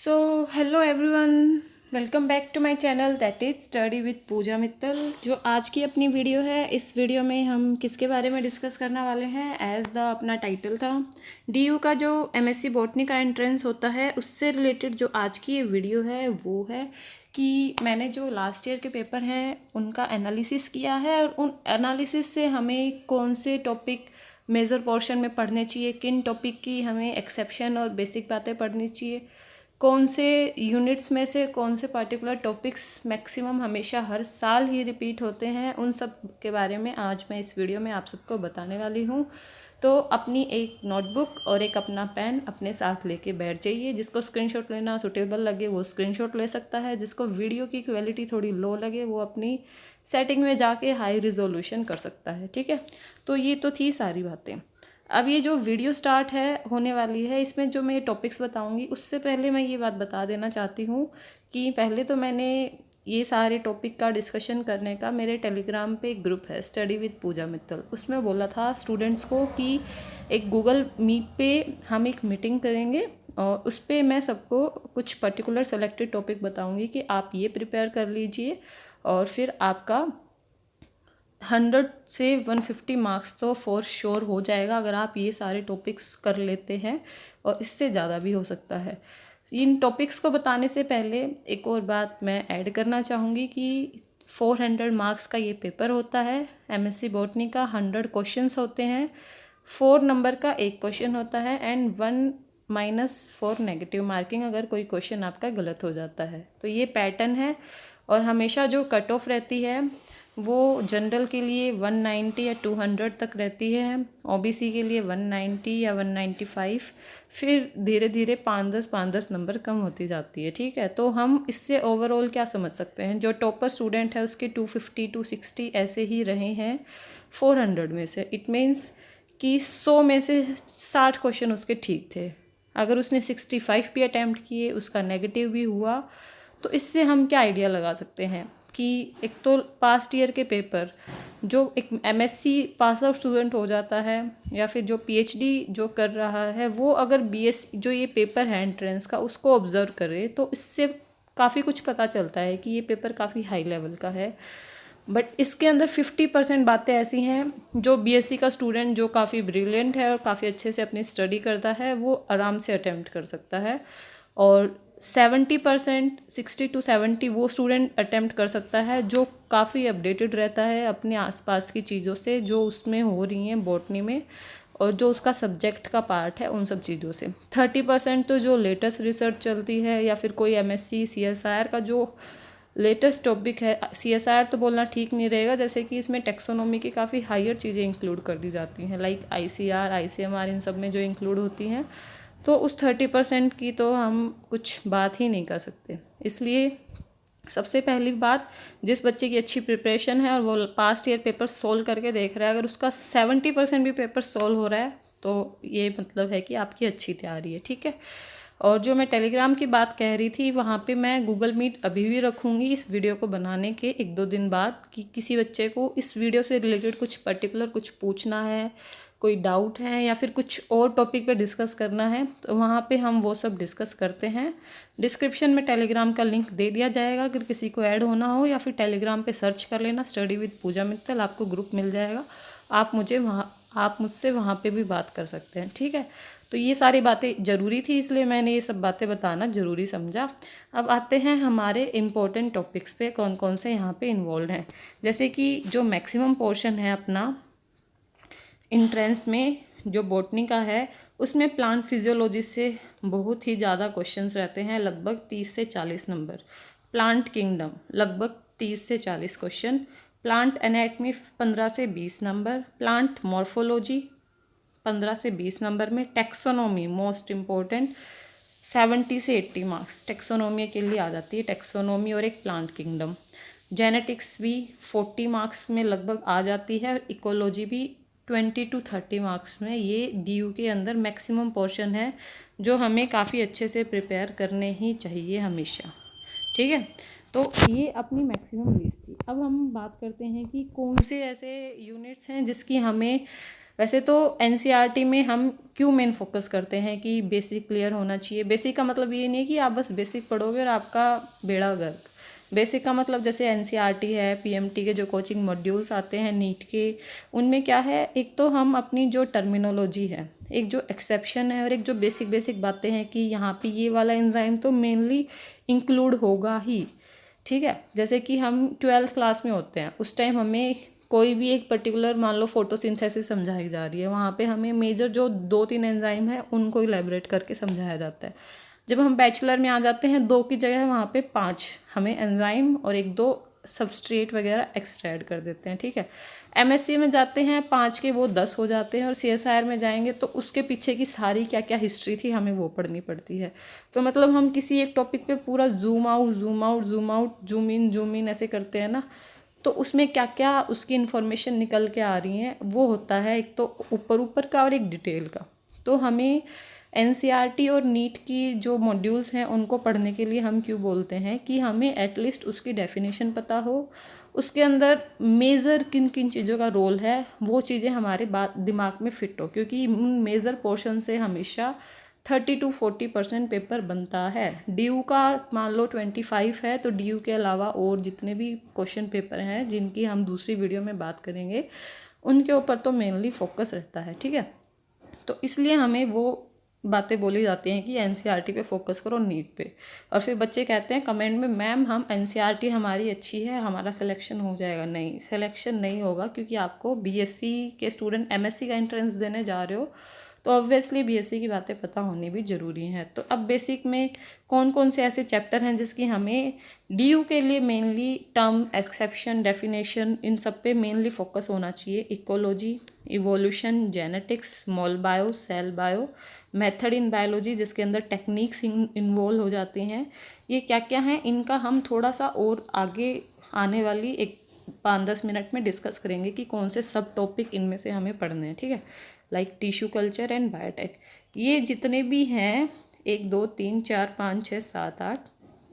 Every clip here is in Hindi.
So hello everyone, welcome back to my channel that is study with Pooja Mittal. जो आज की अपनी वीडियो है, इस वीडियो में हम किसके बारे में डिस्कस करने वाले हैं। एज द अपना टाइटल था, डीयू का जो एमएससी बॉटनी का एंट्रेंस होता है उससे रिलेटेड जो आज की ये वीडियो है वो है कि मैंने जो लास्ट ईयर के पेपर हैं उनका एनालिसिस किया है और उन एनालिसिस से हमें कौन से टॉपिक मेजर पोर्शन में पढ़ने चाहिए, किन टॉपिक की हमें एक्सेप्शन और बेसिक बातें पढ़नी चाहिए, कौन से यूनिट्स में से कौन से पर्टिकुलर टॉपिक्स मैक्सिमम हमेशा हर साल ही रिपीट होते हैं, उन सब के बारे में आज मैं इस वीडियो में आप सबको बताने वाली हूँ। तो अपनी एक नोटबुक और एक अपना पेन अपने साथ लेके बैठ जाइए। जिसको स्क्रीनशॉट लेना सूटेबल लगे वो स्क्रीनशॉट ले सकता है, जिसको वीडियो की क्वालिटी थोड़ी लो लगे वो अपनी सेटिंग में जाके हाई रिजोल्यूशन कर सकता है। ठीक है, तो ये तो थी सारी बातें। अब ये जो वीडियो स्टार्ट है होने वाली है, इसमें जो मैं टॉपिक्स बताऊंगी उससे पहले मैं ये बात बता देना चाहती हूँ कि पहले तो मैंने ये सारे टॉपिक का डिस्कशन करने का मेरे टेलीग्राम पे एक ग्रुप है स्टडी विद पूजा मित्तल, उसमें बोला था स्टूडेंट्स को कि एक गूगल मीट पे हम एक मीटिंग करेंगे और उस पर मैं सबको कुछ पर्टिकुलर सेलेक्टेड टॉपिक बताऊंगी कि आप ये प्रिपेयर कर लीजिए और फिर आपका 100 से 150 मार्क्स तो फॉर श्योर हो जाएगा अगर आप ये सारे टॉपिक्स कर लेते हैं, और इससे ज़्यादा भी हो सकता है। इन टॉपिक्स को बताने से पहले एक और बात मैं ऐड करना चाहूँगी कि 400 मार्क्स का ये पेपर होता है। एमएससी बॉटनी का 100 क्वेश्चंस होते हैं, 4 नंबर का एक क्वेश्चन होता है एंड 1 - 4 नेगेटिव मार्किंग अगर कोई क्वेश्चन आपका गलत हो जाता है। तो ये पैटर्न है और हमेशा जो कट ऑफ रहती है वो जनरल के लिए 190 या 200 तक रहती है, ओबीसी के लिए 190 या 195, फिर धीरे धीरे 5-10 नंबर कम होती जाती है। ठीक है, तो हम इससे ओवरऑल क्या समझ सकते हैं, जो टॉपर स्टूडेंट है उसके 250 260 ऐसे ही रहे हैं 400 में से। इट मीन्स कि 100 में से 60 क्वेश्चन उसके ठीक थे। अगर उसने 65 भी अटैम्प्ट किए, उसका नेगेटिव भी हुआ, तो इससे हम क्या आइडिया लगा सकते हैं कि एक तो पास्ट ईयर के पेपर जो एक एमएससी पास आउट स्टूडेंट हो जाता है या फिर जो पीएचडी जो कर रहा है वो अगर बीएससी जो ये पेपर है एंट्रेंस का उसको ऑब्जर्व करे तो इससे काफ़ी कुछ पता चलता है कि ये पेपर काफ़ी हाई लेवल का है। बट इसके अंदर 50% बातें ऐसी हैं जो बीएससी का स्टूडेंट जो काफ़ी ब्रिलियंट है और काफ़ी अच्छे से अपनी स्टडी करता है वो आराम से अटैम्प्ट कर सकता है, और 70% 60 to 70 वो स्टूडेंट अटैम्प्ट कर सकता है जो काफ़ी अपडेटेड रहता है अपने आसपास की चीज़ों से जो उसमें हो रही हैं बॉटनी में और जो उसका सब्जेक्ट का पार्ट है उन सब चीज़ों से। 30% तो जो लेटेस्ट रिसर्च चलती है या फिर कोई एमएससी सीएसआईआर का जो लेटेस्ट टॉपिक है। सीएसआईआर तो बोलना ठीक नहीं रहेगा, जैसे कि इसमें टेक्सोनोमी की काफ़ी हायर चीज़ें इंक्लूड कर दी जाती हैं, लाइक आईसीआर आईसीएमआर इन सब में जो इंक्लूड होती हैं, तो उस 30% की तो हम कुछ बात ही नहीं कर सकते। इसलिए सबसे पहली बात, जिस बच्चे की अच्छी प्रिपरेशन है और वो पास्ट ईयर पेपर सोल्व करके देख रहा है, अगर उसका 70% भी पेपर सोल्व हो रहा है तो ये मतलब है कि आपकी अच्छी तैयारी है। ठीक है, और जो मैं टेलीग्राम की बात कह रही थी वहाँ पे मैं गूगल मीट अभी भी रखूँगी इस वीडियो को बनाने के 1-2 दिन बाद, कि किसी बच्चे को इस वीडियो से रिलेटेड कुछ पर्टिकुलर कुछ पूछना है, कोई डाउट है या फिर कुछ और टॉपिक पे डिस्कस करना है तो वहाँ पे हम वो सब डिस्कस करते हैं। डिस्क्रिप्शन में टेलीग्राम का लिंक दे दिया जाएगा, अगर किसी को ऐड होना हो या फिर टेलीग्राम पे सर्च कर लेना स्टडी विद पूजा मित्तल, आपको ग्रुप मिल जाएगा। आप मुझसे वहाँ पे भी बात कर सकते हैं। ठीक है, तो ये सारी बातें ज़रूरी थी इसलिए मैंने ये सब बातें बताना ज़रूरी समझा। अब आते हैं हमारे इम्पोर्टेंट टॉपिक्स पे, कौन कौन से यहाँ पे इन्वॉल्व हैं। जैसे कि जो मैक्सिमम पोर्शन है अपना एंट्रेंस में जो बॉटनी का है उसमें प्लांट फिजियोलॉजी से बहुत ही ज़्यादा क्वेश्चंस रहते हैं, लगभग 30 से 40 नंबर। प्लांट किंगडम लगभग 30 से 40 क्वेश्चन, प्लांट एनाटमी 15 से 20 नंबर, प्लांट मॉर्फोलॉजी 15 से 20 नंबर में, टेक्सोनोमी मोस्ट इम्पोर्टेंट 70 से 80 मार्क्स टेक्सोनोमी के लिए आ जाती है, टेक्सोनोमी और एक प्लांट किंगडम। जेनेटिक्स भी 40 मार्क्स में लगभग आ जाती है और इकोलॉजी भी 20 to 30 मार्क्स में। ये डीयू के अंदर मैक्सिमम पोर्शन है जो हमें काफ़ी अच्छे से प्रिपेयर करने ही चाहिए हमेशा। ठीक है, तो ये अपनी मैक्सिमम लिस्ट थी। अब हम बात करते हैं कि कौन से ऐसे यूनिट्स हैं जिसकी हमें वैसे तो एनसीईआरटी में हम क्यों मेन फोकस करते हैं कि बेसिक क्लियर होना चाहिए। बेसिक का मतलब ये नहीं कि आप बस बेसिक पढ़ोगे और आपका बेड़ा गर्क। बेसिक का मतलब जैसे एनसीईआरटी है, पीएमटी के जो कोचिंग मॉड्यूल्स आते हैं नीट के, उनमें क्या है, एक तो हम अपनी जो टर्मिनोलॉजी है, एक जो एक्सेप्शन है और एक जो बेसिक बेसिक बातें हैं कि यहाँ पे ये वाला एंजाइम तो मेनली इंक्लूड होगा ही। ठीक है, जैसे कि हम 12th क्लास में होते हैं, उस टाइम हमें कोई भी एक पर्टिकुलर मान लो फोटोसिंथेसिस समझाई जा रही है, वहाँ पे हमें मेजर जो 2-3 एंजाइम है उनको इलेबरेट करके समझाया जाता है। जब हम बैचलर में आ जाते हैं 2 की जगह वहाँ पे 5 हमें एंजाइम और 1-2 सबस्ट्रेट वगैरह एक्स्ट्रा ऐड कर देते हैं। ठीक है, एमएससी में जाते हैं 5 के वो 10 हो जाते हैं, और सीएसआईआर में जाएंगे तो उसके पीछे की सारी क्या क्या हिस्ट्री थी हमें वो पढ़नी पड़ती है। तो मतलब हम किसी एक टॉपिक पे पूरा zoom out zoom out zoom out zoom in ऐसे करते हैं ना, तो उसमें क्या क्या उसकी इन्फॉर्मेशन निकल के आ रही हैं वो होता है एक तो ऊपर ऊपर का और एक डिटेल का। तो हमें एनसीईआरटी और नीट की जो मॉड्यूल्स हैं उनको पढ़ने के लिए हम क्यों बोलते हैं कि हमें एटलीस्ट उसकी डेफिनेशन पता हो, उसके अंदर मेजर किन किन चीज़ों का रोल है वो चीज़ें हमारे दिमाग में फिट हो, क्योंकि मेजर पोर्शन से हमेशा 30-40% पेपर बनता है। डीयू का मान लो 25 है, तो डीयू के अलावा और जितने भी क्वेश्चन पेपर हैं जिनकी हम दूसरी वीडियो में बात करेंगे उनके ऊपर तो मेनली फोकस रहता है। ठीक है, तो इसलिए हमें वो बातें बोली जाती हैं कि एनसीईआरटी पे फोकस करो, नीट पे। और फिर बच्चे कहते हैं कमेंट में, मैम हम एनसीईआरटी हमारी अच्छी है, हमारा सिलेक्शन हो जाएगा। नहीं, सिलेक्शन नहीं होगा, क्योंकि आपको बीएससी के स्टूडेंट एमएससी का एंट्रेंस देने जा रहे हो, तो ऑब्वियसली बीएससी की बातें पता होनी भी ज़रूरी है। तो अब बेसिक में कौन कौन से ऐसे चैप्टर हैं जिसकी हमें डीयू के लिए मेनली टर्म, एक्सेप्शन, डेफिनेशन, इन सब पे मेनली फोकस होना चाहिए। Ecology, evolution, genetics, small bio, cell bio, method in biology जिसके अंदर टेक्निक्स इन्वॉल्व हो जाती हैं, ये क्या क्या हैं इनका हम थोड़ा सा और आगे आने वाली एक 5-10 मिनट में डिस्कस करेंगे कि कौन से सब टॉपिक इनमें से हमें पढ़ने हैं। ठीक है, like tissue culture and biotech, ये जितने भी हैं 1 2 3 4 5 6 7 8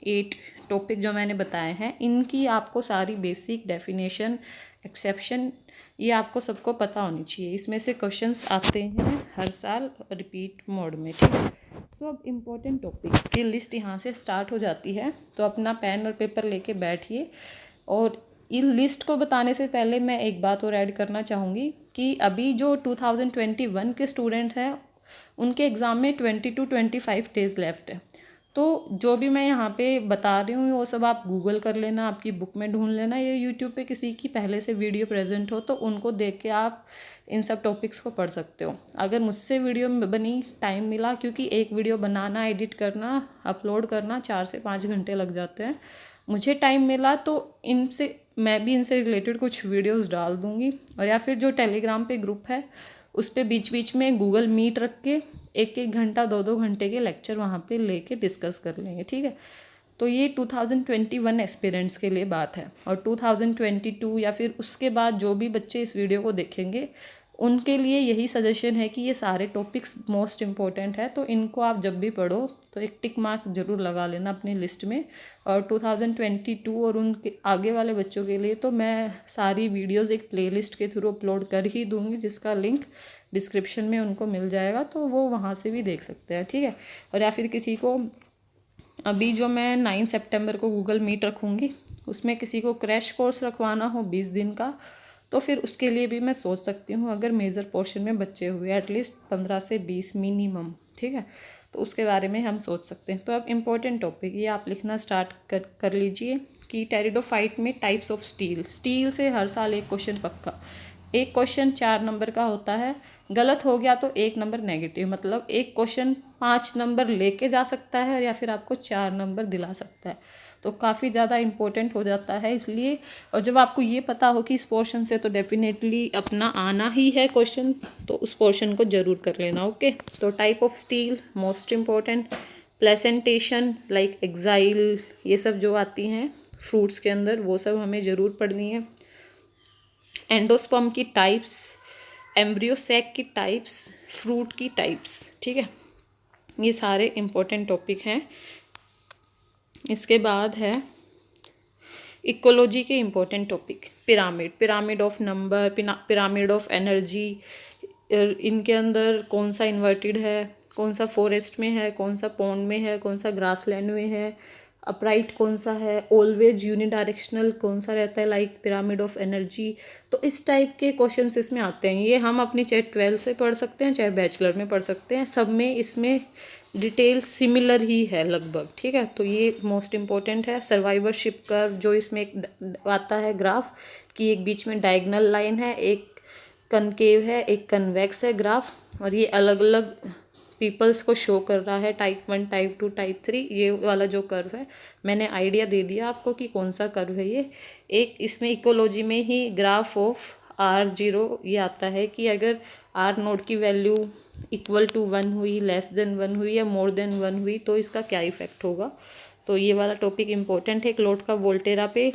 8 टॉपिक जो मैंने बताए हैं, इनकी आपको सारी बेसिक डेफिनेशन, एक्सेप्शन, ये आपको सबको पता होनी चाहिए। इसमें से क्वेश्चंस आते हैं हर साल रिपीट मोड में। ठीक है, तो अब इम्पोर्टेंट टॉपिक की लिस्ट यहाँ से स्टार्ट हो जाती है, तो अपना पेन और पेपर लेके बैठिए। और इस लिस्ट को बताने से पहले मैं एक बात और ऐड करना चाहूँगी कि अभी जो 2021 के स्टूडेंट हैं उनके एग्ज़ाम में 20-25 डेज़ लेफ्ट है। तो जो भी मैं यहाँ पे बता रही हूँ वो सब आप गूगल कर लेना, आपकी बुक में ढूंढ लेना, या यूट्यूब पे किसी की पहले से वीडियो प्रेजेंट हो तो उनको देख के आप इन सब टॉपिक्स को पढ़ सकते हो। अगर मुझसे वीडियो बनी, टाइम मिला, क्योंकि एक वीडियो बनाना, एडिट करना, अपलोड करना 4 से 5 घंटे लग जाते हैं, मुझे टाइम मिला तो इनसे मैं भी इनसे रिलेटेड कुछ वीडियोस डाल दूँगी। और या फिर जो टेलीग्राम पे ग्रुप है उस पर बीच बीच में गूगल मीट रख के 1-1 घंटा 2-2 घंटे के लेक्चर वहाँ पे लेके डिस्कस कर लेंगे। ठीक है, तो ये 2021 एक्सपीरियंस के लिए बात है। और 2022 या फिर उसके बाद जो भी बच्चे इस वीडियो को देखेंगे उनके लिए यही सजेशन है कि ये सारे टॉपिक्स मोस्ट इम्पॉर्टेंट है, तो इनको आप जब भी पढ़ो तो एक टिक मार्क ज़रूर लगा लेना अपनी लिस्ट में। और 2022 और उनके आगे वाले बच्चों के लिए तो मैं सारी वीडियोज़ एक प्लेलिस्ट के थ्रू अपलोड कर ही दूँगी, जिसका लिंक डिस्क्रिप्शन में उनको मिल जाएगा, तो वो वहाँ से भी देख सकते हैं। ठीक है, और या फिर किसी को अभी जो मैं 9 सितंबर को गूगल मीट रखूँगी उसमें किसी को क्रैश कोर्स रखवाना हो 20 दिन का, तो फिर उसके लिए भी मैं सोच सकती हूँ, अगर मेजर पोर्शन में बचे हुए एटलीस्ट 15 से 20 मिनिमम। ठीक है, तो उसके बारे में हम सोच सकते हैं। तो अब इम्पोर्टेंट टॉपिक ये आप लिखना स्टार्ट कर लीजिए कि टेरिडोफाइट में टाइप्स ऑफ स्टील। स्टील से हर साल एक क्वेश्चन पक्का, एक क्वेश्चन 4 नंबर का होता है, गलत हो गया तो 1 नंबर नेगेटिव, मतलब एक क्वेश्चन 5 नंबर लेके जा सकता है या फिर आपको 4 नंबर दिला सकता है, तो काफ़ी ज़्यादा इम्पोर्टेंट हो जाता है इसलिए। और जब आपको ये पता हो कि इस पोर्शन से तो डेफिनेटली अपना आना ही है क्वेश्चन, तो उस पोर्शन को ज़रूर कर लेना। ओके, तो type of still most important, placentation like axile, ये सब जो आती हैं फ्रूट्स के अंदर वो सब हमें ज़रूर पढ़नी है। एंडोस्पर्म की टाइप्स, एम्ब्रियो सैक की टाइप्स, फ्रूट की टाइप्स। ठीक है, ये सारे इम्पोर्टेंट टॉपिक हैं। इसके बाद है इकोलॉजी के important topic, pyramid, pyramid of number, pyramid of energy, इनके अंदर कौन सा इन्वर्टेड है, कौन सा फॉरेस्ट में है, कौन सा पॉन्ड में है, कौन सा ग्रासलैंड में है, अपराइट कौन सा है, ऑलवेज यूनिडायरेक्शनल कौन सा रहता है, लाइक पिरामिड ऑफ एनर्जी। तो इस टाइप के क्वेश्चंस इसमें आते हैं। ये हम अपनी चाहे 12th से पढ़ सकते हैं, चाहे बैचलर में पढ़ सकते हैं, सब में इसमें डिटेल सिमिलर ही है लगभग, ठीक है। तो ये मोस्ट इम्पोर्टेंट है। सर्वाइवरशिप कर्व जो इसमें एक आता है ग्राफ कि एक बीच में डायगोनल लाइन है, एक कनकेव है, एक कन्वेक्स है ग्राफ, और ये अलग अलग पीपल्स को शो कर रहा है, टाइप 1, टाइप 2, टाइप 3। ये वाला जो कर्व है मैंने आइडिया दे दिया आपको कि कौन सा कर्व है ये। एक इसमें इकोलॉजी में ही ग्राफ ऑफ R0 ये आता है कि अगर R नोड की वैल्यू इक्वल टू 1 हुई, लेस देन 1 हुई या मोर देन 1 हुई तो इसका क्या इफेक्ट होगा। तो ये वाला टॉपिक इम्पोर्टेंट है। क्लोड का वोल्टेरा पे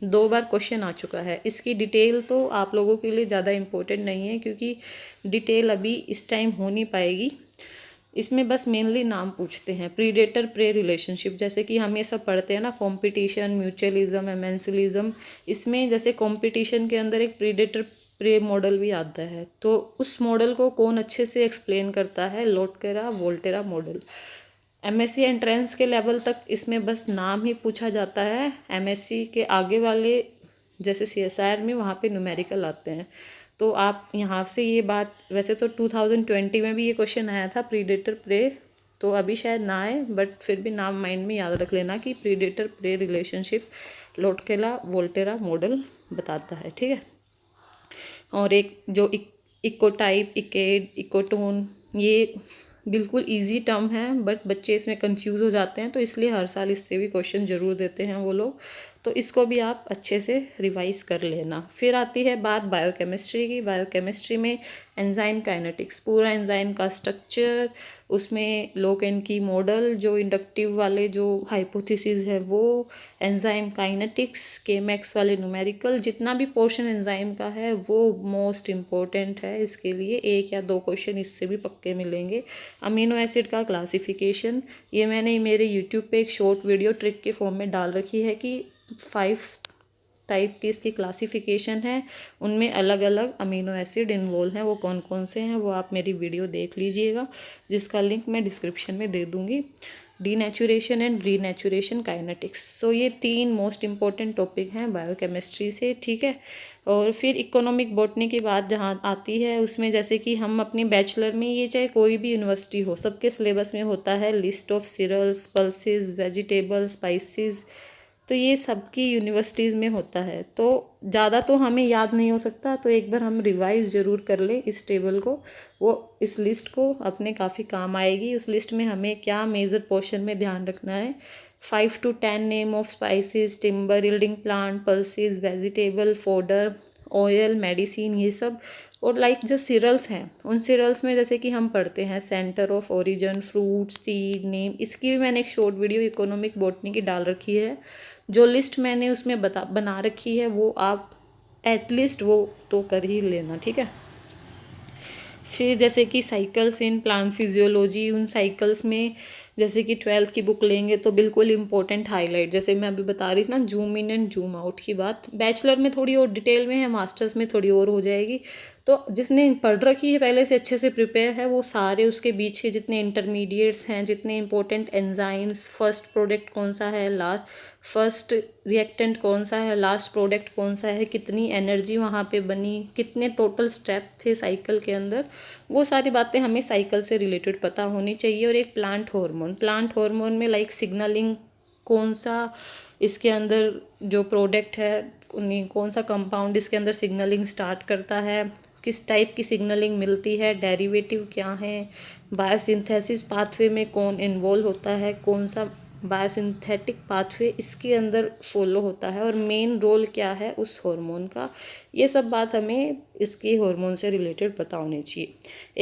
2 बार क्वेश्चन आ चुका है। इसकी डिटेल तो आप लोगों के लिए ज़्यादा इम्पोर्टेंट नहीं है क्योंकि डिटेल अभी इस टाइम हो नहीं पाएगी। इसमें बस मेनली नाम पूछते हैं, प्रीडेटर प्रे रिलेशनशिप, जैसे कि हम ये सब पढ़ते हैं ना, कंपटीशन, म्यूचुअलिज्म, एमेंसिलिज्म। इसमें जैसे कंपटीशन के अंदर एक प्रीडेटर प्रे मॉडल भी आता है, तो उस मॉडल को कौन अच्छे से एक्सप्लेन करता है, लोटकेरा वोल्टेरा मॉडल। एमएससी एंट्रेंस के लेवल तक इसमें बस नाम ही पूछा जाता है। एमएससी के आगे वाले जैसे सीएसआईआर में वहाँ पे न्यूमेरिकल आते हैं। तो आप यहाँ से ये बात, वैसे तो 2020 में भी ये क्वेश्चन आया था प्रीडेटर प्रे, तो अभी शायद ना आए, बट फिर भी नाम माइंड में याद रख लेना कि predator prey relationship Lotka Volterra model बताता है, ठीक है। और एक जो इकोटाइप, इकेड, इकोटोन, ये बिल्कुल इजी टर्म है बट बच्चे इसमें कंफ्यूज हो जाते हैं, तो इसलिए हर साल इससे भी क्वेश्चन ज़रूर देते हैं वो लोग। तो इसको भी आप अच्छे से रिवाइज कर लेना। फिर आती है बात बायोकेमिस्ट्री की। बायोकेमिस्ट्री में एंजाइम काइनेटिक्स, पूरा एंजाइम का स्ट्रक्चर, उसमें लोक एंड की मॉडल, जो इंडक्टिव वाले जो हाइपोथेसिस है वो, एंजाइम काइनेटिक्स, केमैक्स वाले न्यूमेरिकल, जितना भी पोर्शन एंजाइम का है वो मोस्ट इम्पोर्टेंट है। इसके लिए 1 या 2 क्वेश्चन इससे भी पक्के मिलेंगे। अमीनो एसिड का क्लासिफिकेशन, ये मैंने मेरे यूट्यूब पे एक शॉर्ट वीडियो ट्रिक के फॉर्म में डाल रखी है कि 5 टाइप की इसकी क्लासिफिकेशन है, उनमें अलग अलग अमीनो एसिड इन्वॉल्व हैं, वो कौन कौन से हैं वो आप मेरी वीडियो देख लीजिएगा, जिसका लिंक मैं डिस्क्रिप्शन में दे दूँगी। डीनेचुरेशन एंड रीनेचुरेशन काइनेटिक्स, सो ये 3 मोस्ट इम्पॉर्टेंट टॉपिक हैं बायोकेमिस्ट्री से, ठीक है। और फिर इकोनॉमिक बॉटनी की बात जहाँ आती है, उसमें जैसे कि हम अपनी बैचलर में, ये चाहे कोई भी यूनिवर्सिटी हो, सबके सिलेबस में होता है list of cereals, pulses, vegetables, spices. तो ये सबकी यूनिवर्सिटीज़ में होता है, तो ज़्यादा तो हमें याद नहीं हो सकता, तो एक बार हम रिवाइज ज़रूर कर लें इस टेबल को। वो इस लिस्ट को अपने काफ़ी काम आएगी। उस लिस्ट में हमें क्या मेजर पोर्शन में ध्यान रखना है, 5 to 10 name of spices, timber yielding plant, pulses, vegetable, fodder, oil, medicine, ये सब। और लाइक जो सीरियल्स हैं, उन सीरियल्स में जैसे कि हम पढ़ते हैं centre of origin, fruit, seed, name, इसकी भी मैंने एक शॉर्ट वीडियो इकोनॉमिक बॉटनी की डाल रखी है। जो लिस्ट मैंने उसमें बना रखी है वो आप एटलीस्ट वो तो कर ही लेना, ठीक है। फिर जैसे कि साइकिल्स इन प्लांट फिजियोलॉजी, उन साइकिल्स में जैसे कि 12th की बुक लेंगे तो बिल्कुल इंपॉर्टेंट हाईलाइट, जैसे मैं अभी बता रही थी ना zoom in and zoom out की बात, बैचलर में थोड़ी और डिटेल में है, मास्टर्स में थोड़ी और हो जाएगी। तो जिसने पढ़ रखी है पहले से, अच्छे से प्रिपेयर है, वो सारे उसके बीच के जितने इंटरमीडिएट्स हैं, जितने इंपॉर्टेंट एंजाइम्स, फर्स्ट प्रोडक्ट कौन सा है, फर्स्ट रिएक्टेंट कौन सा है, लास्ट प्रोडक्ट कौन सा है, कितनी एनर्जी वहाँ पे बनी, कितने टोटल स्टेप थे साइकिल के अंदर, वो सारी बातें हमें साइकिल से रिलेटेड पता होनी चाहिए। और एक प्लांट हार्मोन में लाइक सिग्नलिंग, कौन सा इसके अंदर जो प्रोडक्ट है, कौन सा कंपाउंड इसके अंदर सिग्नलिंग स्टार्ट करता है, किस टाइप की सिग्नलिंग मिलती है, डेरिवेटिव क्या है, बायोसिंथेसिस पाथवे में कौन इन्वॉल्व होता है, कौन सा बायोसिंथेटिक पाथवे इसके अंदर फॉलो होता है, और मेन रोल क्या है उस हार्मोन का। ये सब बात हमें इसके हार्मोन से रिलेटेड पता होनी चाहिए।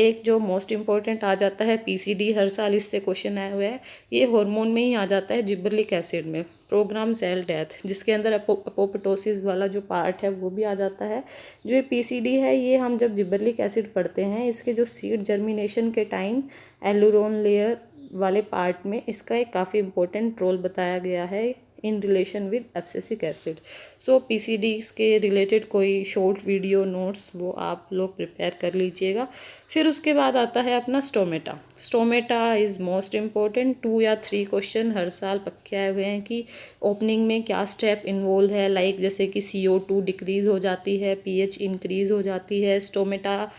एक जो मोस्ट इम्पॉर्टेंट आ जाता है पीसीडी, हर साल इससे क्वेश्चन आया हुआ है, ये हार्मोन में ही आ जाता है, जिबरलिक एसिड में, प्रोग्राम सेल डेथ, जिसके अंदर अपोप्टोसिस वाला जो पार्ट है वो भी आ जाता है। जो ये पीसीडी है, ये हम जब जिबरलिक एसिड पढ़ते हैं, इसके जो सीड जर्मिनेशन के टाइम एलुरोन लेयर वाले पार्ट में इसका एक काफ़ी इम्पोर्टेंट रोल बताया गया है। In relation with abscisic acid. So PCD के रिलेटेड कोई शॉर्ट वीडियो नोट्स वो आप लोग प्रिपेयर कर लीजिएगा। फिर उसके बाद आता है अपना stomata. Stomata is most important, 2 या 3 क्वेश्चन हर साल पक्के आए हुए हैं कि ओपनिंग में क्या स्टेप इन्वॉल्व है, लाइक जैसे कि CO2 डिक्रीज़ हो जाती है, pH इंक्रीज़ हो जाती है। स्टोमेटा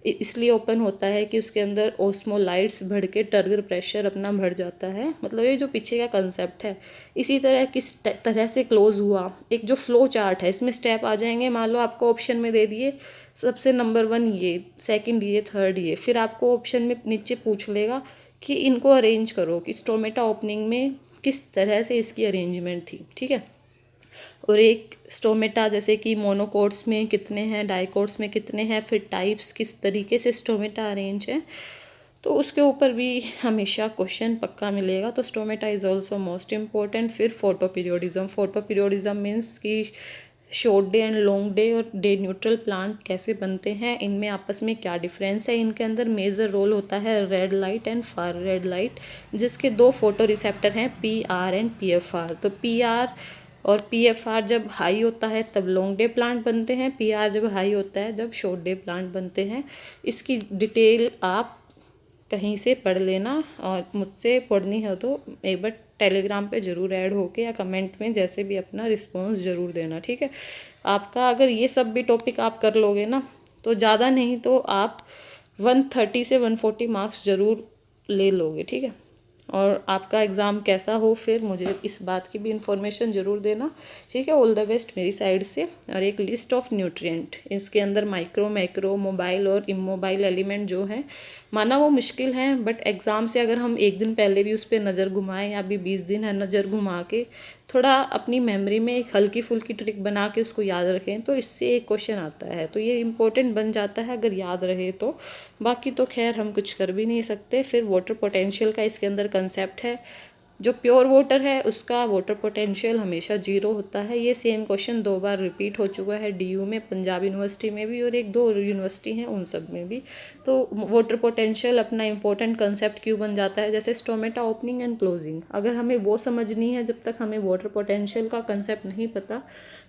इसलिए ओपन होता है कि उसके अंदर ओस्मोलाइट्स बढ़ के टर्गर प्रेशर अपना बढ़ जाता है, मतलब ये जो पीछे का कंसेप्ट है। इसी तरह किस तरह से क्लोज हुआ, एक जो फ्लो चार्ट है इसमें स्टेप आ जाएंगे। मान लो आपको ऑप्शन में दे दिए सबसे नंबर 1 ये, सेकंड ये, थर्ड ये, फिर आपको ऑप्शन में नीचे पूछ लेगा कि इनको अरेंज करो कि स्टोमेटा ओपनिंग में किस तरह से इसकी अरेंजमेंट थी, ठीक है। और एक स्टोमेटा जैसे कि मोनोकोट्स में कितने हैं, डाइकोट्स में कितने हैं, फिर टाइप्स किस तरीके से स्टोमेटा अरेंज है, तो उसके ऊपर भी हमेशा क्वेश्चन पक्का मिलेगा। तो stomata is also most important. फिर photoperiodism. Photoperiodism means कि short day and long day और डे न्यूट्रल प्लांट कैसे बनते हैं, इनमें आपस में क्या डिफरेंस है। इनके अंदर मेजर रोल होता है red light and far red light, जिसके 2 फोटो रिसेप्टर हैं, PR एंड PFR। तो PR और PFR जब हाई होता है तब लॉन्ग डे प्लांट बनते हैं, PR जब हाई होता है जब शॉर्ट डे प्लांट बनते हैं। इसकी डिटेल आप कहीं से पढ़ लेना, और मुझसे पढ़नी है तो एक बार टेलीग्राम पे ज़रूर ऐड होके या कमेंट में जैसे भी अपना रिस्पॉन्स ज़रूर देना, ठीक है। आपका अगर ये सब भी टॉपिक आप कर लोगे ना तो ज़्यादा नहीं तो आप 130 से 140 मार्क्स ज़रूर ले लोगे, ठीक है। और आपका एग्ज़ाम कैसा हो फिर मुझे इस बात की भी इंफॉर्मेशन ज़रूर देना, ठीक है। ऑल द बेस्ट मेरी साइड से। और एक लिस्ट ऑफ न्यूट्रिएंट, इसके अंदर माइक्रो, मैक्रो, मोबाइल और इमोबाइल एलिमेंट जो हैं, माना वो मुश्किल हैं, बट एग्ज़ाम से अगर हम एक दिन पहले भी उस पर नज़र घुमाएं या भी 20 दिन है नज़र घुमा के थोड़ा अपनी मेमोरी में एक हल्की फुल्की ट्रिक बना के उसको याद रखें तो इससे एक क्वेश्चन आता है, तो ये इम्पोर्टेंट बन जाता है अगर याद रहे तो। बाकी तो खैर हम कुछ कर भी नहीं सकते। फिर वाटर पोटेंशियल का इसके अंदर कंसेप्ट है। जो प्योर वाटर है उसका वाटर पोटेंशियल हमेशा 0 होता है। ये सेम क्वेश्चन 2 बार रिपीट हो चुका है DU में, पंजाब यूनिवर्सिटी में भी और 1-2 यूनिवर्सिटी हैं उन सब में भी। तो वाटर पोटेंशियल अपना इंपॉर्टेंट कंसेप्ट क्यों बन जाता है, जैसे स्टोमेटा ओपनिंग एंड क्लोजिंग, अगर हमें वो समझनी है, जब तक हमें वाटर पोटेंशियल का कंसेप्ट नहीं पता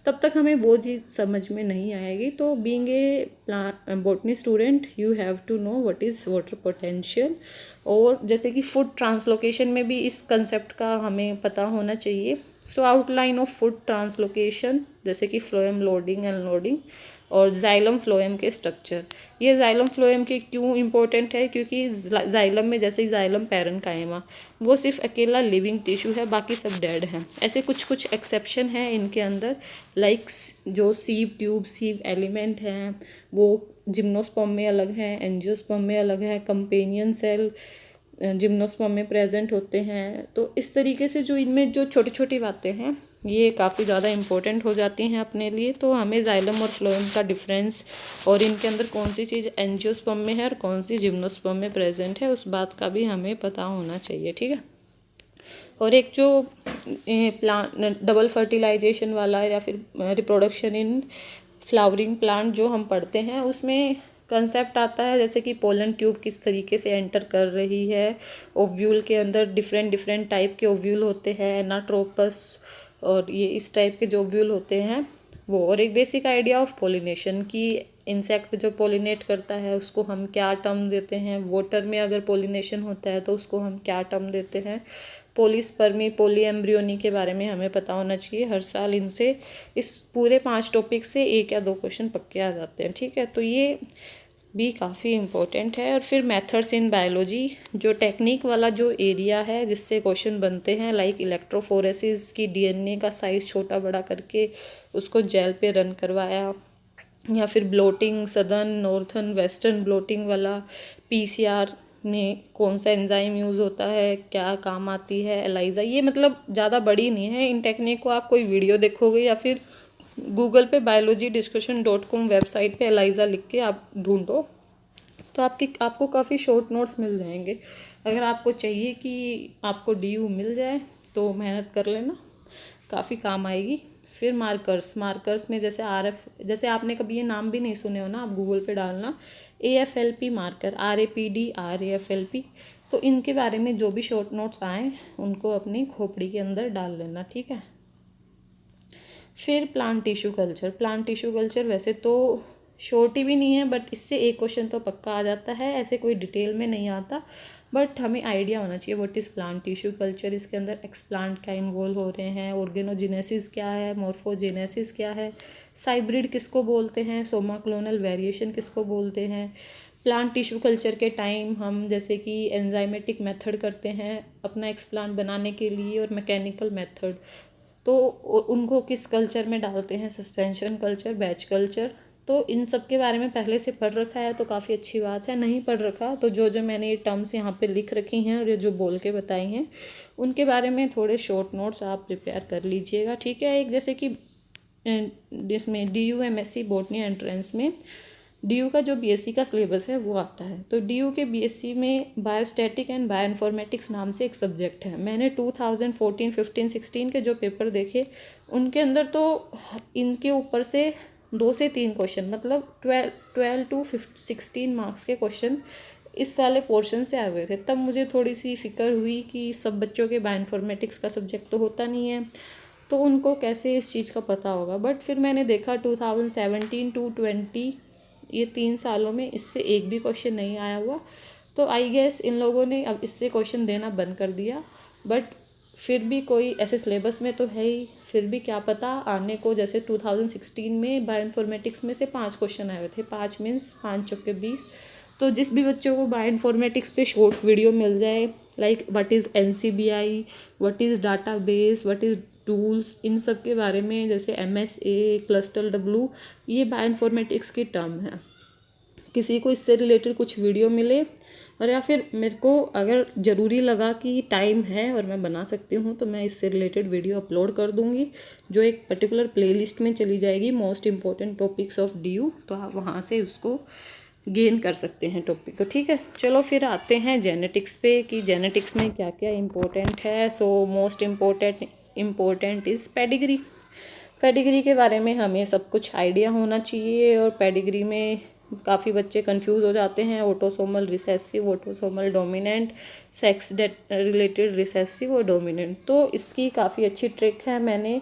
तब तक हमें वो चीज़ समझ में नहीं आएगी। तो being a botany student you have to know what is water potential. और जैसे कि फूड ट्रांसलोकेशन में भी इस कंसेप्ट का हमें पता होना चाहिए। सो आउटलाइन ऑफ फूड ट्रांसलोकेशन, जैसे कि फ्लोएम लोडिंग एंड अनलोडिंग और जाइलम फ्लोएम के स्ट्रक्चर। ये जाइलम फ्लोएम के क्यों इम्पोर्टेंट है, क्योंकि जाइलम में जैसे जाइलम पैरेन्काइमा वो सिर्फ अकेला लिविंग टिश्यू है, बाकी सब डेड हैं। ऐसे कुछ कुछ एक्सेप्शन हैं इनके अंदर, लाइक जो सीव ट्यूब, सीव एलिमेंट हैं वो जिम्नोस्पर्म में अलग हैं, एंजियोस्पर्म में अलग है, कंपेनियन सेल जिम्नोस्पर्म में प्रेजेंट होते हैं। तो इस तरीके से जो इनमें जो छोटी छोटी बातें हैं ये काफ़ी ज़्यादा इम्पोर्टेंट हो जाती हैं अपने लिए। तो हमें जाइलम और फ्लोएम का डिफरेंस और इनके अंदर कौन सी चीज़ एंजियोस्पर्म में है और कौन सी जिम्नोस्पर्म में प्रेजेंट है उस बात का भी हमें पता होना चाहिए, ठीक है। और एक जो प्लांट डबल फर्टिलाइजेशन वाला या फिर रिप्रोडक्शन इन फ्लावरिंग प्लांट जो हम पढ़ते हैं उसमें कंसेप्ट आता है, जैसे कि पोलन ट्यूब किस तरीके से एंटर कर रही है, ओव्यूल के अंदर डिफरेंट डिफरेंट टाइप के ओव्यूल होते हैं, एनाट्रोपस और ये इस टाइप के जो ओव्यूल होते हैं वो। और एक बेसिक आइडिया ऑफ पोलिनेशन की इंसेक्ट जो पोलिनेट करता है उसको हम क्या टर्म देते हैं, वाटर में अगर पोलिनेशन होता है तो उसको हम क्या टर्म देते हैं, पोलीस्पर्मी, पोलीएम्ब्रियोनी के बारे में हमें पता होना चाहिए। हर साल इनसे इस पूरे 5 टॉपिक से 1 या 2 क्वेश्चन पक्के आ जाते हैं, ठीक है। तो ये भी काफ़ी इम्पोर्टेंट है। और फिर मेथड्स इन बायोलॉजी, जो टेक्निक वाला जो एरिया है जिससे क्वेश्चन बनते हैं, लाइक इलेक्ट्रोफोरेसिस की DNA का साइज़ छोटा बड़ा करके उसको जेल पे रन करवाया, या फिर blotting, southern, northern, western blotting वाला, PCR में कौन सा एंजाइम यूज़ होता है, क्या काम आती है, एलाइजा। ये मतलब ज़्यादा बड़ी नहीं है, इन टेक्निक को आप कोई वीडियो देखोगे या फिर गूगल पे biologydiscussion.com वेबसाइट पे एलाइजा लिख के आप ढूंढो तो आपको काफ़ी शॉर्ट नोट्स मिल जाएंगे। अगर आपको चाहिए कि आपको DU मिल जाए तो मेहनत कर लेना, काफ़ी काम आएगी। फिर मार्कर्स में जैसे RF, जैसे आपने कभी ये नाम भी नहीं सुने हो ना, आप गूगल पे डालना AFLP मार्कर, RAPD RAFLP, तो इनके बारे में जो भी शॉर्ट नोट्स आए उनको अपनी खोपड़ी के अंदर डाल लेना, ठीक है। फिर plant tissue culture. Plant tissue culture वैसे तो शॉर्ट ही भी नहीं है, बट इससे एक क्वेश्चन तो पक्का आ जाता है, ऐसे कोई डिटेल में नहीं आता, बट हमें आइडिया होना चाहिए what is plant tissue culture. इसके अंदर एक्सप्लांट क्या इन्वॉल्व हो रहे हैं, ऑर्गेनोजेनेसिस क्या है, मॉर्फोजेनेसिस क्या है, साइब्रिड किसको बोलते हैं, सोमा क्लोनल वेरिएशन किसको बोलते हैं। प्लांट टिश्यू कल्चर के टाइम हम जैसे कि एंजाइमेटिक मेथड करते हैं अपना एक्सप्लांट बनाने के लिए, और मैकेनिकल मेथड, तो उनको किस कल्चर में डालते हैं, सस्पेंशन कल्चर, बैच कल्चर। तो इन सब के बारे में पहले से पढ़ रखा है तो काफ़ी अच्छी बात है, नहीं पढ़ रखा तो जो जो मैंने ये टर्म्स यहाँ पे लिख रखी हैं और ये जो बोल के बताई हैं उनके बारे में थोड़े शॉर्ट नोट्स आप प्रिपेयर कर लीजिएगा, ठीक है। एक जैसे कि इसमें DU MSc बॉटनी एंट्रेंस में DU का जो BSc का सिलेबस है वो आता है, तो DU के BSc में बायोस्टैटिक एंड बायोइन्फॉर्मेटिक्स नाम से एक सब्जेक्ट है। मैंने 2014, 15, 16 के जो पेपर देखे उनके अंदर तो इनके ऊपर से 2 से 3 क्वेश्चन, मतलब 12 to 16 मार्क्स के क्वेश्चन इस वाले पोर्शन से आए हुए थे। तब मुझे थोड़ी सी फिक्र हुई कि सब बच्चों के बायोइन्फॉर्मेटिक्स का सब्जेक्ट तो होता नहीं है, तो उनको कैसे इस चीज़ का पता होगा। बट फिर मैंने देखा 2017 to 20 ये 3 सालों में इससे एक भी क्वेश्चन नहीं आया हुआ, तो आई गेस इन लोगों ने अब इससे क्वेश्चन देना बंद कर दिया। बट फिर भी कोई ऐसे सिलेबस में तो है ही, फिर भी क्या पता आने को, जैसे 2016 में बायोइन्फॉर्मेटिक्स में से 5 क्वेश्चन आए हुए थे, 5 मीन्स 5 चौके 20। तो जिस भी बच्चों को बायोइन्फॉर्मेटिक्स पे शॉर्ट वीडियो मिल जाए, like what is NCBI, what is database, what is tools, इन सब के बारे में, जैसे MSA, CLUSTAL-W, ये बायोइन्फॉर्मेटिक्स की टर्म है। किसी को इससे रिलेटेड कुछ वीडियो मिले, और या फिर मेरे को अगर ज़रूरी लगा कि टाइम है और मैं बना सकती हूँ तो मैं इससे रिलेटेड वीडियो अपलोड कर दूँगी, जो एक पर्टिकुलर प्लेलिस्ट में चली जाएगी, most important topics of DU, तो आप वहाँ से उसको गेन कर सकते हैं टॉपिक को, ठीक है। चलो फिर आते हैं जेनेटिक्स पे कि जेनेटिक्स में क्या क्या इम्पोर्टेंट है। So most important is pedigree. Pedigree के बारे में हमें सब कुछ आइडिया होना चाहिए, और पेडिग्री में काफ़ी बच्चे कंफ्यूज हो जाते हैं, autosomal recessive, autosomal dominant, sex related recessive और डोमिनेंट। तो इसकी काफ़ी अच्छी ट्रिक है, मैंने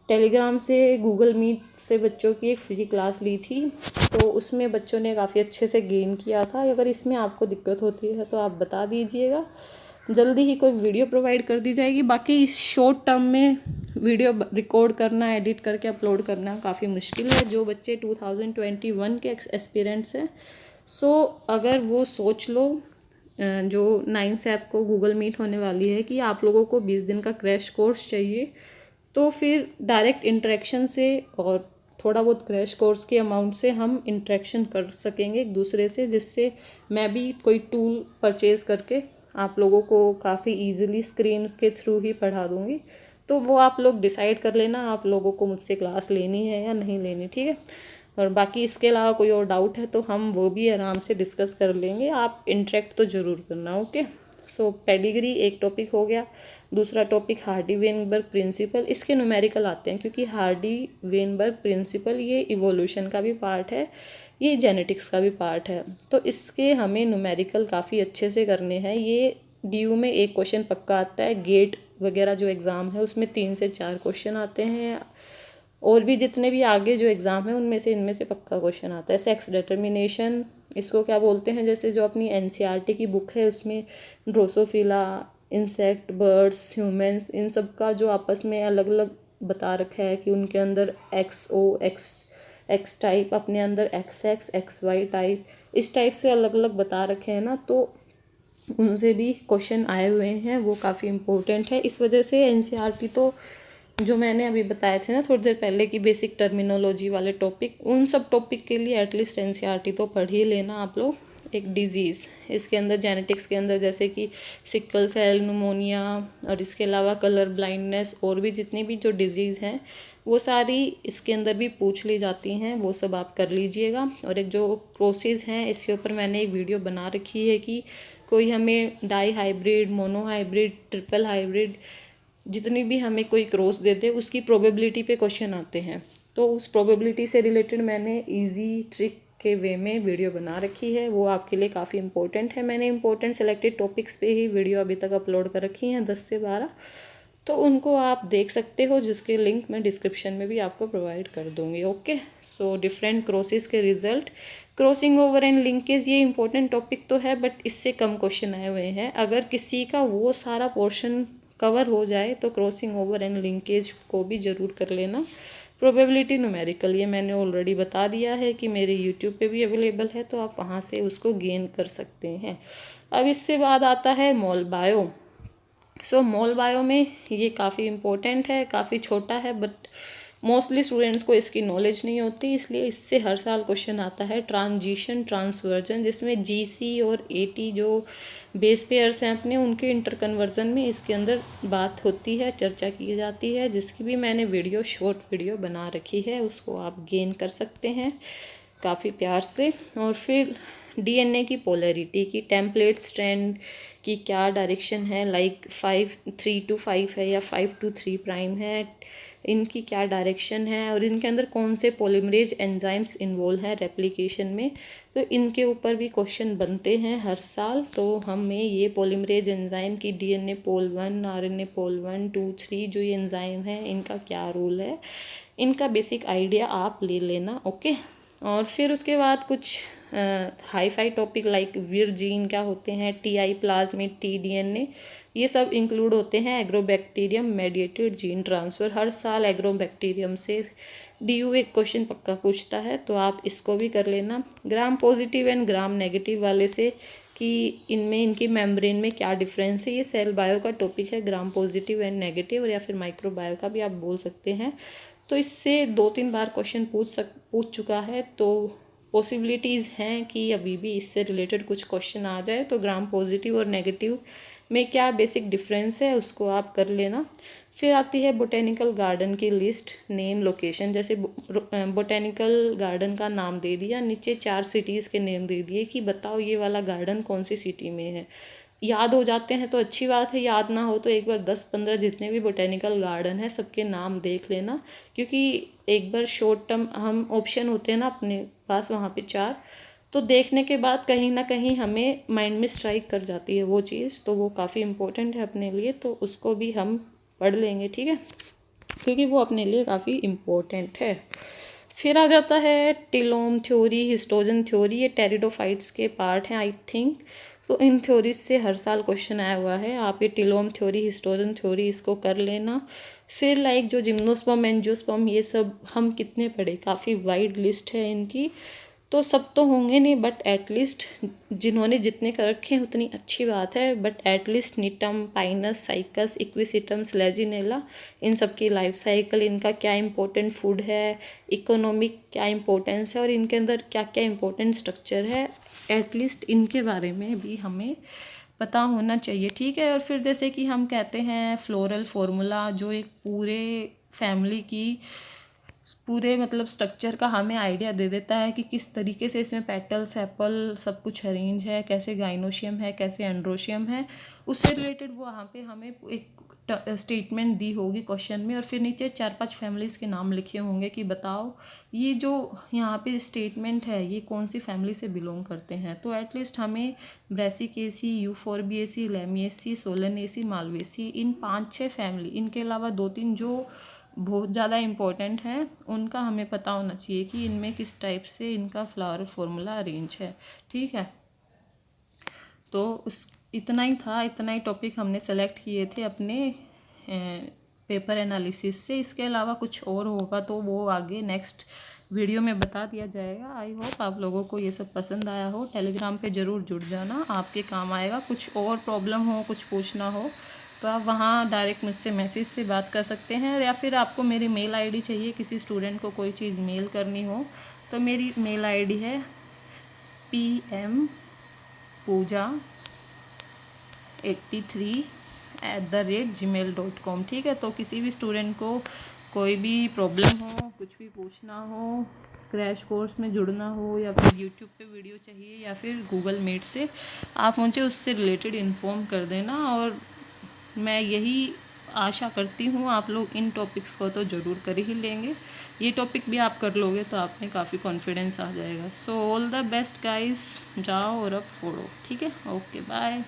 टेलीग्राम से, गूगल मीट से बच्चों की एक फ्री क्लास ली थी, तो उसमें बच्चों ने काफ़ी अच्छे से गेन किया था। अगर इसमें आपको दिक्कत होती है तो आप बता दीजिएगा, जल्दी ही कोई वीडियो प्रोवाइड कर दी जाएगी। बाकी इस शॉर्ट टर्म में वीडियो रिकॉर्ड करना, एडिट करके अपलोड करना काफ़ी मुश्किल है। जो बच्चे 2021 के एस्पिरेंट्स हैं, सो अगर वो सोच लो, जो 9 से आपको गूगल मीट होने वाली है कि आप लोगों को 20 दिन का क्रैश कोर्स चाहिए, तो फिर डायरेक्ट इंटरेक्शन से और थोड़ा बहुत क्रैश कोर्स के अमाउंट से हम इंटरेक्शन कर सकेंगे एक दूसरे से, जिससे मैं भी कोई टूल परचेज़ करके आप लोगों को काफ़ी इजीली स्क्रीन के थ्रू ही पढ़ा दूँगी। तो वो आप लोग डिसाइड कर लेना आप लोगों को मुझसे क्लास लेनी है या नहीं लेनी, ठीक है। और बाकी इसके अलावा कोई और डाउट है तो हम वो भी आराम से डिस्कस कर लेंगे, आप इंटरेक्ट तो ज़रूर करना, ओके। सो पेडिग्री एक टॉपिक हो गया। दूसरा टॉपिक हार्डी वेनबर्ग प्रिंसिपल। इसके न्यूमेरिकल आते हैं, क्योंकि हार्डी वेनबर्ग प्रिंसिपल ये इवोल्यूशन का भी पार्ट है, ये जेनेटिक्स का भी पार्ट है, तो इसके हमें न्यूमेरिकल काफ़ी अच्छे से करने हैं। ये DU में एक क्वेश्चन पक्का आता है, गेट वगैरह जो एग्ज़ाम है उसमें 3 से 4 क्वेश्चन आते हैं, और भी जितने भी आगे जो एग्ज़ाम है उनमें से इनमें से पक्का क्वेश्चन आता है। सेक्स डिटर्मिनेशन इसको क्या बोलते हैं, जैसे जो अपनी NCERT की बुक है उसमें ड्रोसोफिला, इंसेक्ट, बर्ड्स, ह्यूमंस, इन सब का जो आपस में अलग अलग बता रखा है कि उनके अंदर एक्स टाइप, अपने अंदर XX, XY टाइप, इस टाइप से अलग अलग बता रखे हैं ना, तो उनसे भी क्वेश्चन आए हुए हैं, वो काफ़ी इम्पोर्टेंट है। इस वजह से NCERT तो जो मैंने अभी बताए थे ना थोड़ी देर पहले कि बेसिक टर्मिनोलॉजी वाले टॉपिक, उन सब टॉपिक के लिए एटलीस्ट NCERT तो पढ़ ही लेना आप लोग। एक डिजीज़ इसके अंदर, जेनेटिक्स के अंदर, जैसे कि सिकल सेल, न्यूमोनिया, और इसके अलावा कलर ब्लाइंडनेस, और भी जितनी भी जो डिजीज़ हैं वो सारी इसके अंदर भी पूछ ली जाती हैं, वो सब आप कर लीजिएगा। और एक जो प्रोसेस हैं इसके ऊपर मैंने एक वीडियो बना रखी है कि कोई हमें dihybrid, monohybrid, triple hybrid, जितनी भी हमें कोई क्रॉस दे दे उसकी प्रोबेबिलिटी पे क्वेश्चन आते हैं, तो उस प्रोबेबिलिटी से रिलेटेड मैंने इजी ट्रिक के वे में वीडियो बना रखी है, वो आपके लिए काफ़ी इंपॉर्टेंट है। मैंने इंपॉर्टेंट सेलेक्टेड टॉपिक्स पे ही वीडियो अभी तक अपलोड कर रखी हैं, 10 से 12। तो उनको आप देख सकते हो, जिसके लिंक मैं डिस्क्रिप्शन में भी आपको प्रोवाइड कर दूँगी। ओके, सो डिफरेंट क्रॉसेस के result, crossing over and linkage, ये इंपॉर्टेंट टॉपिक तो है बट इससे कम क्वेश्चन आए हुए हैं। अगर किसी का वो सारा पोर्शन कवर हो जाए तो क्रॉसिंग ओवर एंड लिंकेज को भी ज़रूर कर लेना। प्रोबेबिलिटी न्यूमेरिकल, ये मैंने ऑलरेडी बता दिया है कि मेरे यूट्यूब पे भी अवेलेबल है, तो आप वहाँ से उसको गेन कर सकते हैं। अब इससे बाद आता है मोल बायो। सो मोल बायो में ये काफ़ी इम्पोर्टेंट है, काफ़ी छोटा है बट मोस्टली स्टूडेंट्स को इसकी नॉलेज नहीं होती, इसलिए इससे हर साल क्वेश्चन आता है। ट्रांजिशन ट्रांसवर्जन, जिसमें जीसी और एटी जो बेस पेयर्स हैं अपने, उनके इंटर कन्वर्जन में इसके अंदर बात होती है, चर्चा की जाती है, जिसकी भी मैंने वीडियो, शॉर्ट वीडियो बना रखी है, उसको आप गेन कर सकते हैं काफ़ी प्यार से। और फिर डीएनए की पोलैरिटी की, टेम्पलेट स्ट्रैंड की क्या डायरेक्शन है, लाइक 3 to 5 है या 5 to 3 प्राइम है, इनकी क्या डायरेक्शन है और इनके अंदर कौन से पॉलीमरेज एंजाइम्स इन्वॉल्व हैं रेप्लिकेशन में, तो इनके ऊपर भी क्वेश्चन बनते हैं हर साल। तो हमें ये पॉलीमरेज एंजाइम की डीएनए पोल 1, आरएनए पोल 1, 2, 3 जो ये एंजाइम है, इनका क्या रोल है, इनका बेसिक आइडिया आप ले लेना। ओके, और फिर उसके बाद कुछ हाई फाई टॉपिक लाइक वीर जीन क्या होते हैं, टीआई प्लाज्मिड, टीडीएनए, ये सब इंक्लूड होते हैं। एग्रोबैक्टीरियम मेडिएटेड जीन ट्रांसफ़र, हर साल एग्रोबैक्टीरियम से डीयू एक क्वेश्चन पक्का पूछता है, तो आप इसको भी कर लेना। Gram positive and gram negative वाले से कि इनमें, इनकी मेम्ब्रेन में क्या डिफरेंस है, ये सेल बायो का टॉपिक है, ग्राम पॉजिटिव एंड नेगेटिव, या फिर माइक्रो बायो का भी आप बोल सकते हैं। तो इससे 2-3 बार क्वेश्चन पूछ चुका है, तो पॉसिबिलिटीज़ हैं कि अभी भी इससे रिलेटेड कुछ क्वेश्चन आ जाए। तो ग्राम पॉजिटिव और नेगेटिव में क्या बेसिक डिफरेंस है, उसको आप कर लेना। फिर आती है बोटेनिकल गार्डन की लिस्ट, नेम, लोकेशन, जैसे बोटेनिकल गार्डन का नाम दे दिया, नीचे 4 सिटीज़ के नेम दे दिए कि बताओ ये वाला गार्डन कौन सी सिटी में है। याद हो जाते हैं तो अच्छी बात है, याद ना हो तो एक बार 10-15 जितने भी बोटेनिकल गार्डन है सबके नाम देख लेना, क्योंकि एक बार शॉर्ट टर्म हम ऑप्शन होते हैं ना अपने पास वहाँ पे 4, तो देखने के बाद कहीं ना कहीं हमें माइंड में स्ट्राइक कर जाती है वो चीज़, तो वो काफ़ी इम्पोर्टेंट है अपने लिए, तो उसको भी हम पढ़ लेंगे, ठीक है, क्योंकि वो अपने लिए काफ़ी इम्पोर्टेंट है। फिर आ जाता है टिलोम थ्योरी, हिस्टोजन थ्योरी, ये टेरिडोफाइट्स के पार्ट हैं आई थिंक। तो इन थ्योरीज से हर साल क्वेश्चन आया हुआ है, आप ये टिलोम थ्योरी, हिस्टोजन थ्योरी इसको कर लेना। फिर लाइक जो जिम्नोस्पर्म, एंजियोस्पर्म, ये सब हम कितने पढ़े, काफ़ी वाइड लिस्ट है इनकी, तो सब तो होंगे नहीं बट एटलीस्ट जिन्होंने जितने कर रखे हैं उतनी अच्छी बात है। But at least Gnetum, Pinus, Cycas, Equisetum, Selaginella, इन सब की लाइफ साइकिल, इनका क्या इंपॉर्टेंट फूड है, इकोनॉमिक क्या इंपॉर्टेंस है और इनके अंदर क्या क्या इंपॉर्टेंट स्ट्रक्चर है, एटलीस्ट इनके बारे में भी हमें पता होना चाहिए, ठीक है। और फिर जैसे कि हम कहते हैं फ्लोरल फार्मूला, जो एक पूरे फैमिली की पूरे मतलब स्ट्रक्चर का हमें आइडिया दे देता है कि किस तरीके से इसमें पेटल, सेपल सब कुछ अरेंज है, कैसे गाइनोशियम है, कैसे एंड्रोशियम है, उससे रिलेटेड वो वहाँ पे हमें एक स्टेटमेंट दी होगी क्वेश्चन में, और फिर नीचे 4-5 फैमिलीज़ के नाम लिखे होंगे कि बताओ ये जो यहाँ पे स्टेटमेंट है ये कौन सी फैमिली से बिलोंग करते हैं। तो एटलीस्ट हमें ब्रेसिकेसी, यूफोर्बिएसी, लैमिएसी, सोलेनेसी, मालवेसी, इन 5-6 फैमिली, इनके अलावा 2-3 जो बहुत ज़्यादा इम्पोर्टेंट है उनका हमें पता होना चाहिए कि इनमें किस टाइप से इनका फ्लावर फॉर्मूला अरेंज है, ठीक है। तो उस इतना ही था, इतना ही टॉपिक हमने सेलेक्ट किए थे अपने पेपर एनालिसिस से। इसके अलावा कुछ और होगा तो वो आगे नेक्स्ट वीडियो में बता दिया जाएगा। आई होप आप लोगों को ये सब पसंद आया हो। टेलीग्राम पे ज़रूर जुड़ जाना, आपके काम आएगा। कुछ और प्रॉब्लम हो, कुछ पूछना हो तो आप वहाँ डायरेक्ट मुझसे मैसेज से बात कर सकते हैं, या फिर आपको मेरी मेल आईडी चाहिए, किसी स्टूडेंट को कोई चीज़ मेल करनी हो तो मेरी मेल आईडी है pmpooja83@gmail.com, ठीक है। तो किसी भी स्टूडेंट को कोई भी प्रॉब्लम हो, कुछ भी पूछना हो, क्रैश कोर्स में जुड़ना हो, या फिर यूट्यूब पे वीडियो चाहिए, या फिर गूगल मीट से, आप मुझे उससे रिलेटेड इन्फॉर्म कर देना। और मैं यही आशा करती हूँ आप लोग इन टॉपिक्स को तो ज़रूर कर ही लेंगे। ये टॉपिक भी आप कर लोगे तो आप में काफ़ी कॉन्फिडेंस आ जाएगा। So all the best guys, जाओ और अब फोड़ो, ठीक है। Okay, bye.